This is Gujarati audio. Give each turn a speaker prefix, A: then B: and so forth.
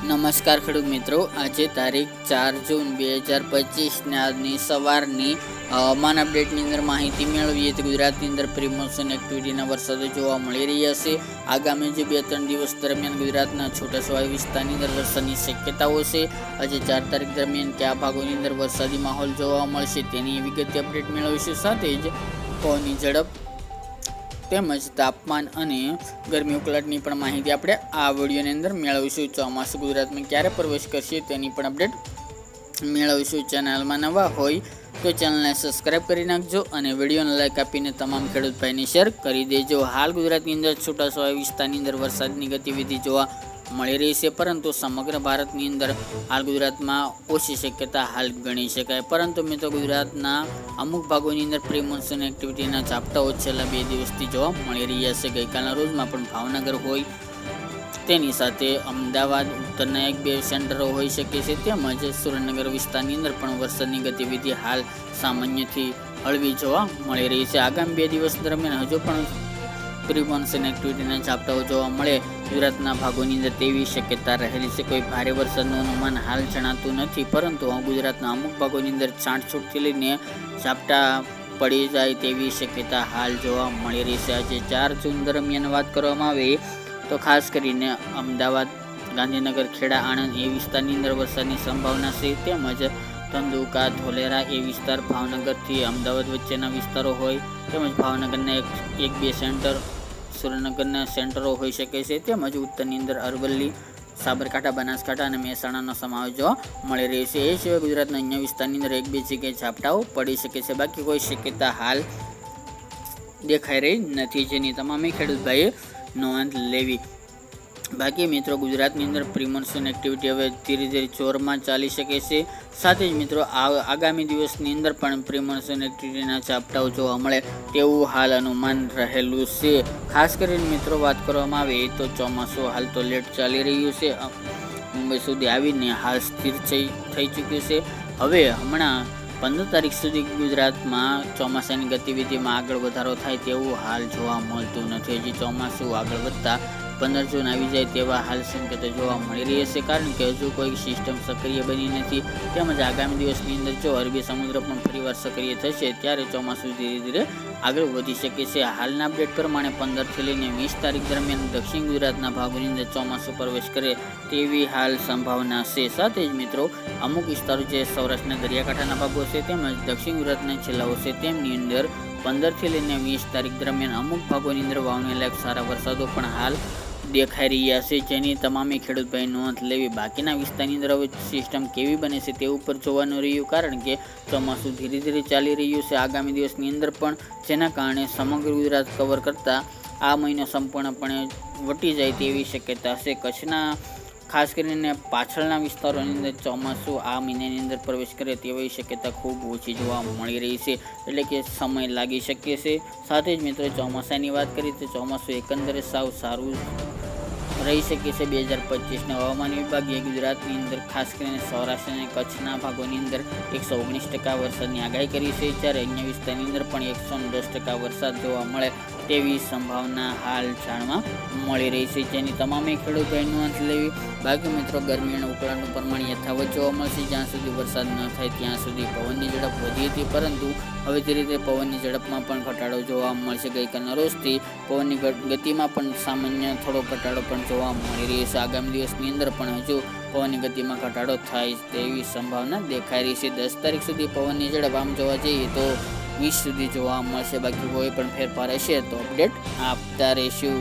A: નમસ્કાર ખેડૂત મિત્રો, આજે તારીખ 4 જૂન 2025 આજની સવારની હવામાન અપડેટની અંદર માહિતી મેળવીએ તો ગુજરાતની અંદર પ્રી મોન્સૂન એક્ટિવિટીના વરસાદો જોવા મળી રહ્યા છે. આગામી જે 2-3 દિવસ દરમિયાન ગુજરાતના છૂટાછવાયા વિસ્તારની અંદર વરસાદની શક્યતાઓ છે. આજે 4 તારીખ દરમિયાન કયા ભાગોની અંદર વરસાદી માહોલ જોવા મળશે તેની વિગતે અપડેટ મેળવીશું. સાથે જ પવનની ઝડપ તેમજ તાપમાન અને ગરમી ઉકળાટની પણ માહિતી આપણે આ વિડીયોની અંદર મેળવીશું. ચોમાસું ગુજરાતમાં ક્યારે પ્રવેશ કરશે તેની પણ અપડેટ મેળવીશું. ચેનલમાં નવા હોય તો ચેનલને સબસ્ક્રાઈબ કરી નાખજો અને વિડીયોને લાઈક આપીને તમામ ખેડૂત ભાઈને શેર કરી દેજો. હાલ ગુજરાતની અંદર છૂટાછવાયા વિસ્તારની અંદર વરસાદની ગતિવિધિ જોવા મળી રહી છે, પરંતુ સમગ્ર ભારતની અંદર હાલ ગુજરાતમાં ઓછી શક્યતા હાલ ગણી શકાય. પરંતુ મિત્રો, ગુજરાતના અમુક ભાગોની અંદર પ્રી મોન્સૂન એક્ટિવિટીના ઝાપટાઓ છેલ્લા 2 દિવસથી જોવા મળી રહ્યા છે. ગઈકાલના રોજમાં પણ ભાવનગર હોય તેની સાથે અમદાવાદ ઉત્તરના 1-2 સેન્ટરો હોઈ શકે છે, તેમજ સુરેન્દ્રનગર વિસ્તારની અંદર પણ વરસાદની ગતિવિધિ હાલ સામાન્યથી હળવી જોવા મળી રહી છે. આગામી 2 દિવસ દરમિયાન હજુ પણ પ્રી મોન્સૂન એક્ટિવિટીના ઝાપટાઓ જોવા મળે ગુજરાતના ભાગોની અંદર તેવી શક્યતા રહેલી છે. કોઈ ભારે વરસાદનું અનુમાન હાલ જણાતું નથી, પરંતુ ગુજરાતના અમુક ભાગોની અંદર છાંટછૂટથી લઈને ઝાપટા પડી જાય તેવી શક્યતા હાલ જોવા મળી રહી છે. આજે 4 જૂન દરમિયાન વાત કરવામાં આવે તો ખાસ કરીને અમદાવાદ, ગાંધીનગર, ખેડા, આણંદ એ વિસ્તારની અંદર વરસાદની સંભાવના છે. તેમજ ધંધુકા, ધોલેરા એ વિસ્તાર, ભાવનગરથી અમદાવાદ વચ્ચેના વિસ્તારો હોય, તેમજ ભાવનગરના 1-2 સેન્ટર, સુરેન્દ્રનગરના સેન્ટરો હોઈ શકે છે. તેમજ ઉત્તરની અંદર અરવલ્લી, સાબરકાંઠા, બનાસકાંઠા અને મહેસાણાનો સમાવેશ જોવા મળી રહ્યો છે. એ સિવાય ગુજરાતના અન્ય વિસ્તારની અંદર 1-2 જગ્યાએ ઝાપટાઓ પડી શકે છે. બાકી કોઈ શક્યતા હાલ દેખાઈ રહી નથી, જેની તમામે ખેડૂત ભાઈએ નોંધ લેવી. બાકી મિત્રો, ગુજરાતની અંદર પ્રી મોન્સૂન એક્ટિવિટી હવે ધીરે ધીરે જોરમાં ચાલી શકે છે. સાથે જ મિત્રો, આગામી દિવસની અંદર પણ પ્રી મોન્સૂન એક્ટિવિટીના ઝાપટાઓ જોવા મળે તેવું હાલ અનુમાન રહેલું છે. ખાસ કરીને મિત્રો, વાત કરવામાં આવે તો ચોમાસું હાલ તો લેટ ચાલી રહ્યું છે. મુંબઈ સુધી આવીને હાલ સ્થિર થઈ ચૂક્યું છે. હવે હમણાં 15 તારીખ સુધી ગુજરાતમાં ચોમાસાની ગતિવિધિમાં આગળ વધારો થાય તેવું હાલ જોવા મળતું નથી. હજી ચોમાસું આગળ વધતા 15 જૂન આવી જાય તેવા હાલ સંકેતો જોવા મળી રહ્યા છે, કારણ કે હજુ કોઈ સિસ્ટમ સક્રિય બની નથી. તેમજ આગામી દિવસની અંદર જો અરબી સમુદ્ર પણ ફરીવાર સક્રિય થશે ત્યારે ચોમાસું ધીરે ધીરે આગળ વધી શકે છે. હાલના અપડેટ પ્રમાણે 15 થી લઈને 20 તારીખ દરમિયાન દક્ષિણ ગુજરાતના ભાગોની અંદર ચોમાસું પ્રવેશ કરે તેવી હાલ સંભાવના છે. સાથે જ મિત્રો, અમુક વિસ્તારો જે સૌરાષ્ટ્રના દરિયાકાંઠાના ભાગો છે તેમજ દક્ષિણ ગુજરાતના જિલ્લાઓ છે તેમની અંદર 15 થી લઈને 20 તારીખ દરમિયાન અમુક ભાગોની અંદર વાવણી લાયક સારા વરસાદો પણ હાલ દેખાઈ રહ્યા છે, જેની તમામે ખેડૂત ભાઈ નોંધ લેવી. બાકીના વિસ્તારની અંદર હવે સિસ્ટમ કેવી બને છે તે ઉપર જોવાનું રહ્યું, કારણ કે ચોમાસું ધીરે ધીરે ચાલી રહ્યું છે આગામી દિવસની અંદર પણ, જેના કારણે સમગ્ર ગુજરાત કવર કરતા આ મહિનો સંપૂર્ણપણે વટી જાય તેવી શક્યતા છે. કચ્છના ખાસ કરીને પાછળના વિસ્તારોની અંદર ચોમાસું આ મહિનાની અંદર પ્રવેશ કરે તેવી શક્યતા ખૂબ ઓછી જોવા મળી રહી છે, એટલે કે સમય લાગી શકે છે. સાથે જ મિત્રો, ચોમાસાની વાત કરીએ તો ચોમાસું એકંદરે સાવ સારું રહી શકે છે. 2025ના હવામાન વિભાગે ગુજરાતની અંદર ખાસ કરીને સૌરાષ્ટ્ર અને કચ્છના ભાગોની અંદર 119% વરસાદની આગાહી કરી છે, જ્યારે અન્ય વિસ્તારની અંદર પણ 110% વરસાદ જોવા મળે તેવી સંભાવના હાલ જાણવા મળી રહી છે, જેની તમામે ખેડૂતોએ નોંધ લેવી. બાકી મિત્રો, ગરમી અને ઉકળાટનું પ્રમાણ યથાવત જોવા મળશે. જ્યાં સુધી વરસાદ ન થાય ત્યાં સુધી પવનની ઝડપ વધી હતી, પરંતુ હવે ધીરે ધીરે પવનની ઝડપમાં પણ ઘટાડો જોવા મળશે. ગઈકાલના રોજથી પવનની ગતિમાં પણ સામાન્ય થોડો ઘટાડો પણ જોવા મળી રહી છે. આગામી દિવસની અંદર પણ હજુ પવનની ગતિમાં ઘટાડો થાય તેવી સંભાવના દેખાઈ રહી છે. 10 તારીખ સુધી પવનની ઝડપ આમ જોવા જઈએ તો 20 સુધી જોવા મળશે. બાકી કોઈ પણ ફેરફાર હશે તો અપડેટ આપતા રહીશું.